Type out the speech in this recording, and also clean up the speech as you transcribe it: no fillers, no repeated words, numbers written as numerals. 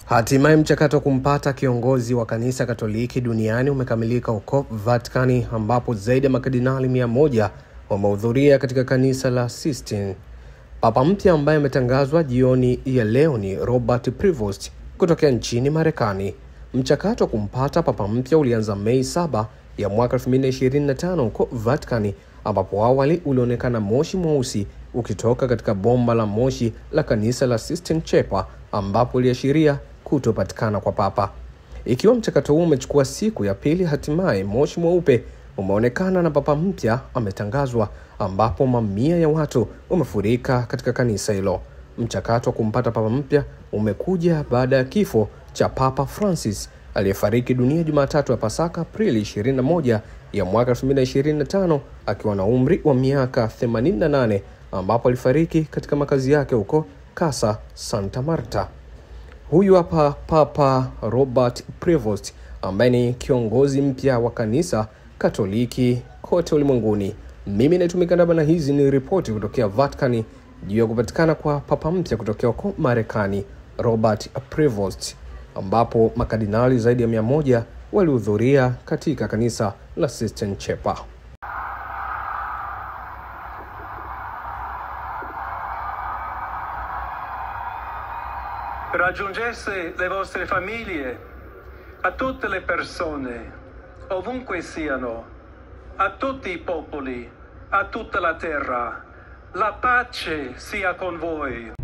Hatimaye mchakato kumpata kiongozi wa kanisa Katoliki duniani umekamilika huko Vatikani, ambapo zaidi ya makardinali 100 wamehudhuria katika kanisa la Sistine. Papa mpya ambaye ametangazwa jioni ya leo ni Robert Prevost kutokea nchini Marekani. Mchakato kumpata papa mpya ulianza Mei 7 ya mwaka 2025 huko Vatikani, ambapo awali ulionekana moshi mweusi ukitoka katika bomba la moshi la kanisa la Sistine Chapel, ambapo uliashiria kutopatikana kwa papa. Ikiwa mchakato huu umechukua siku ya pili, hatimaye moshi mweupe umeonekana na papa mpya ametangazwa, ambapo mamia ya watu umefurika katika kanisa hilo. Mchakato wa kumpata papa mpya umekuja baada ya kifo cha Papa Francis aliyefariki dunia Jumatatu ya Pasaka Aprili 21 ya mwaka 2025 akiwa na umri wa miaka 88, ambapo alifariki katika makazi yake huko Casa Santa Marta. Huyu hapa Papa Robert Prevost ambaye ni kiongozi mpya wa kanisa Katoliki kote ulimwenguni. Mimi natumika na hizi ni ripoti kutokea Vatikani juu ya kupatikana kwa papa mpya kutokea huko Marekani, Robert Prevost, ambapo makardinali zaidi ya 100 walihudhuria katika kanisa la Sistine Chapel. Raggiungesse le vostre famiglie, a tutte le persone, ovunque siano, a tutti I popoli, a tutta la terra. La pace sia con voi.